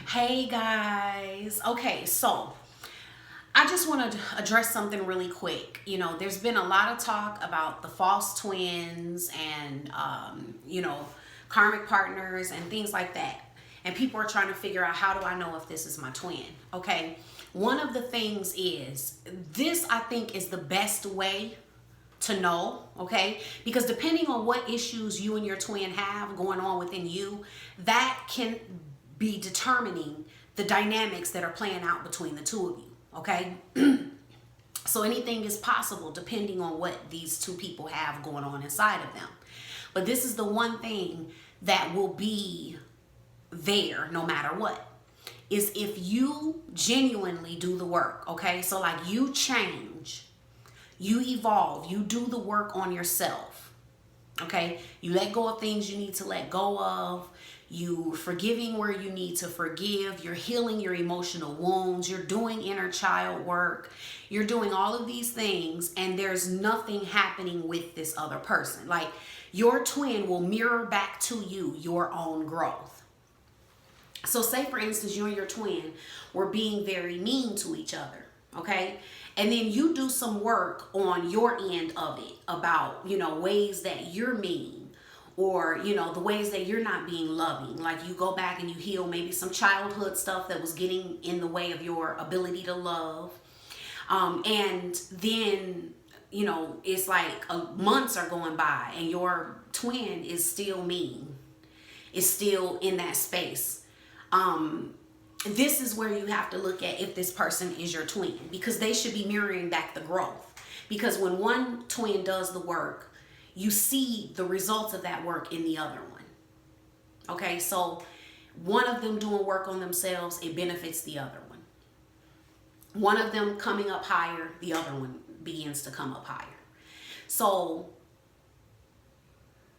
Hey guys. Okay, so I just want to address something really quick. There's been a lot of talk about the false twins and, karmic partners and things like that. And people are trying to figure out, how do I know if this is my twin? Okay. One of the things is this, I think, is the best way to know, okay? Because depending on what issues you and your twin have going on within you, that can be determining the dynamics that are playing out between the two of you, okay? So anything is possible depending on what these two people have going on inside of them. But this is the one thing that will be there no matter what, is if you genuinely do the work, okay? So like, you change, you evolve, you do the work on yourself, okay? You let go of things you need to let go of. You forgiving where you need to forgive. You're healing your emotional wounds. You're doing inner child work. You're doing all of these things, and there's nothing happening with this other person. Like, your twin will mirror back to you your own growth. So say, for instance, you and your twin were being very mean to each other, okay? And then you do some work on your end of it about, ways that you're mean, or, the ways that you're not being loving. Like, you go back and you heal maybe some childhood stuff that was getting in the way of your ability to love. And then, it's like months are going by and your twin is still mean, is still in that space. This is where you have to look at if this person is your twin, because they should be mirroring back the growth. Because when one twin does the work, you see the results of that work in the other one. Okay, so one of them doing work on themselves, it benefits the other one. One of them coming up higher, the other one begins to come up higher. So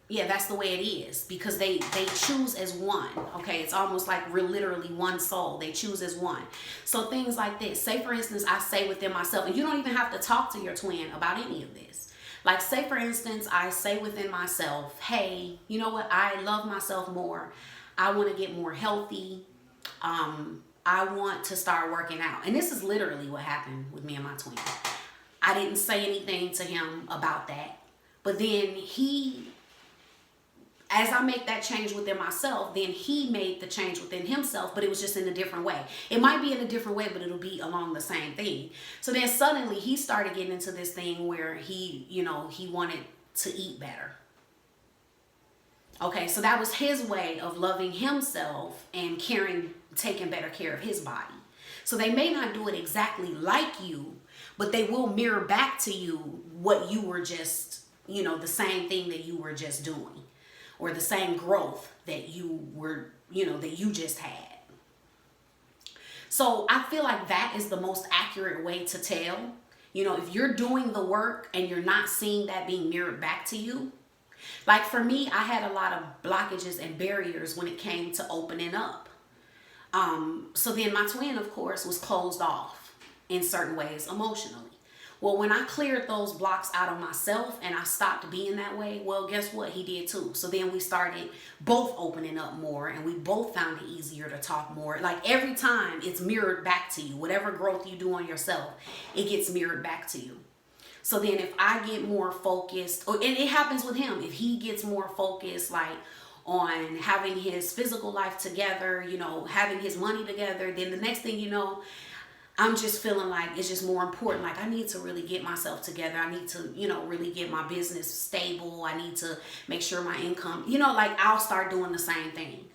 yeah, that's the way it is, because they choose as one. Okay, it's almost like we're literally one soul. They choose as one. So things like this, say for instance, I say within myself, and you don't even have to talk to your twin about any of this. Like, say for instance, I say within myself, hey, you know what, I love myself more. I want to get more healthy. I want to start working out. And this is literally what happened with me and my twin. I didn't say anything to him about that, but then as I make that change within myself, then he made the change within himself, but it was just in a different way. It might be in a different way, but it'll be along the same thing. So then suddenly he started getting into this thing where he wanted to eat better. Okay, so that was his way of loving himself and taking better care of his body. So they may not do it exactly like you, but they will mirror back to you what you were just, the same thing that you were just doing, or the same growth that you were, that you just had. So I feel like that is the most accurate way to tell. If you're doing the work and you're not seeing that being mirrored back to you. Like for me, I had a lot of blockages and barriers when it came to opening up. So then my twin, of course, was closed off in certain ways emotionally. Well, when I cleared those blocks out of myself and I stopped being that way, well, guess what? He did too. So then we started both opening up more, and we both found it easier to talk more. Like, every time it's mirrored back to you. Whatever growth you do on yourself, it gets mirrored back to you. So then if I get more focused, and it happens with him, if he gets more focused, like on having his physical life together, having his money together, then the next thing you know, I'm just feeling like it's just more important. Like, I need to really get myself together. I need to, really get my business stable. I need to make sure my income, like, I'll start doing the same thing.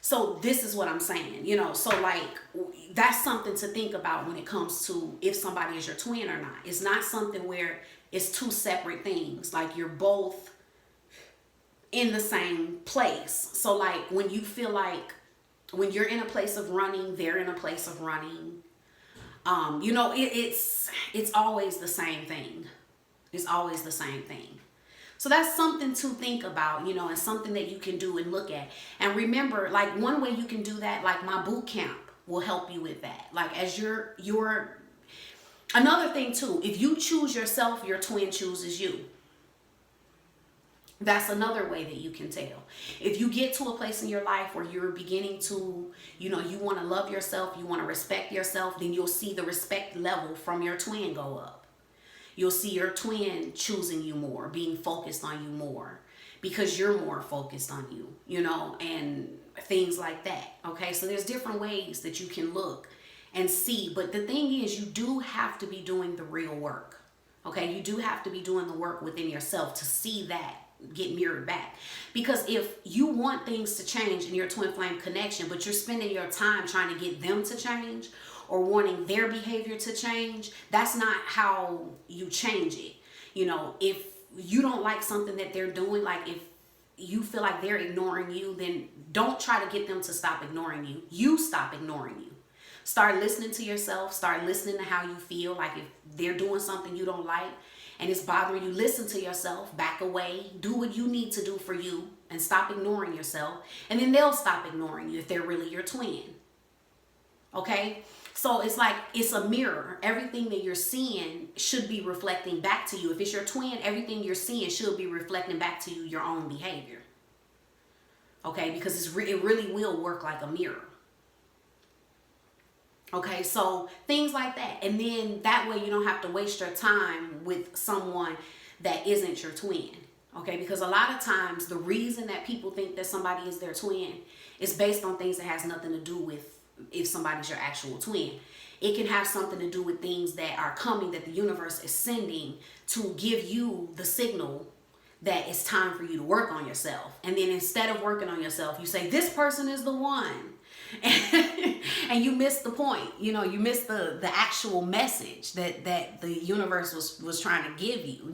So this is what I'm saying, so like, that's something to think about when it comes to if somebody is your twin or not. It's not something where it's two separate things. Like, you're both in the same place. So like, when you feel like, when you're in a place of running, they're in a place of running. It's always the same thing. It's always the same thing. So that's something to think about, and something that you can do and look at. And remember, like, one way you can do that, like my boot camp will help you with that. Like, as your another thing too, if you choose yourself, your twin chooses you. That's another way that you can tell. If you get to a place in your life where you're beginning to, you want to love yourself, you want to respect yourself, then you'll see the respect level from your twin go up. You'll see your twin choosing you more, being focused on you more because you're more focused on you, and things like that. Okay, so there's different ways that you can look and see. But the thing is, you do have to be doing the real work. Okay, you do have to be doing the work within yourself to see that get mirrored back. Because if you want things to change in your twin flame connection, but you're spending your time trying to get them to change or wanting their behavior to change, that's not how you change it. If you don't like something that they're doing, like if you feel like they're ignoring you, then don't try to get them to stop ignoring you. You stop ignoring you. Start listening to yourself. Start listening to how you feel. Like if they're doing something you don't like and it's bothering you, listen to yourself, back away, do what you need to do for you, and stop ignoring yourself. And then they'll stop ignoring you if they're really your twin. Okay? So it's like, it's a mirror. Everything that you're seeing should be reflecting back to you. If it's your twin, everything you're seeing should be reflecting back to you your own behavior. Okay? Because it really will work like a mirror. Okay, so things like that. And then that way you don't have to waste your time with someone that isn't your twin. Okay, because a lot of times the reason that people think that somebody is their twin is based on things that has nothing to do with if somebody's your actual twin. It can have something to do with things that are coming, that the universe is sending to give you the signal that it's time for you to work on yourself. And then instead of working on yourself, you say, this person is the one. And you missed the point. You missed the actual message that the universe was trying to give you,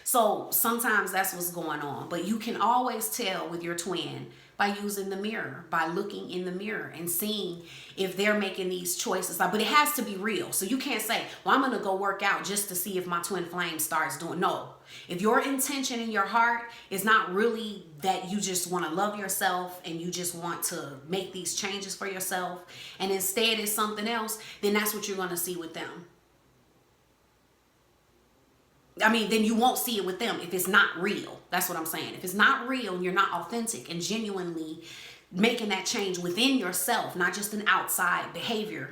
So sometimes that's what's going on. But you can always tell with your twin by using the mirror, by looking in the mirror and seeing if they're making these choices. But it has to be real. So you can't say, well, I'm going to go work out just to see if my twin flame starts doing. No. If your intention in your heart is not really that you just want to love yourself and you just want to make these changes for yourself, and instead it's something else, then that's what you're going to see with them. Then you won't see it with them if it's not real. That's what I'm saying. If it's not real and you're not authentic and genuinely making that change within yourself, not just an outside behavior,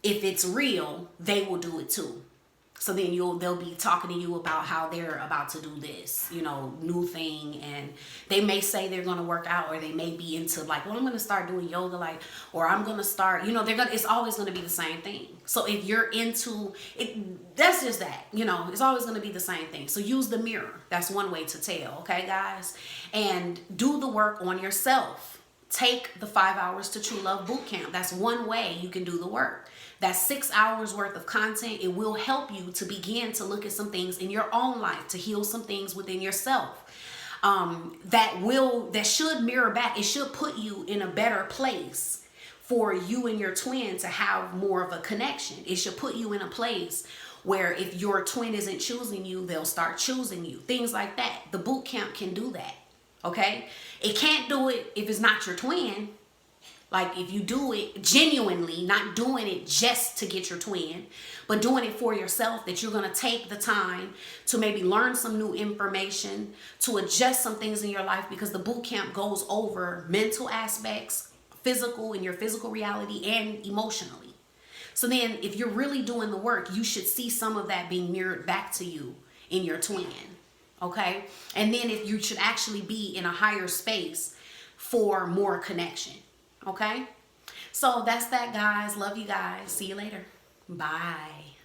if it's real, they will do it too. So then they'll be talking to you about how they're about to do this, new thing. And they may say they're going to work out, or they may be into like, well, I'm going to start doing yoga, or I'm going to start, it's always going to be the same thing. So if you're into it, that's just that, it's always going to be the same thing. So use the mirror. That's one way to tell. Okay, guys, and do the work on yourself. Take the 5 hours to True Love Bootcamp. That's one way you can do the work. That's 6 hours worth of content. It will help you to begin to look at some things in your own life, to heal some things within yourself. That should mirror back. It should put you in a better place for you and your twin to have more of a connection. It should put you in a place where if your twin isn't choosing you, they'll start choosing you. Things like that. The boot camp can do that. Okay? It can't do it if it's not your twin. Like if you do it genuinely, not doing it just to get your twin, but doing it for yourself, that you're going to take the time to maybe learn some new information, to adjust some things in your life, because the boot camp goes over mental aspects, physical, in your physical reality, and emotionally. So then if you're really doing the work, you should see some of that being mirrored back to you in your twin. Okay? And then if you should actually be in a higher space for more connection. Okay? So that's that, guys. Love you guys. See you later. Bye.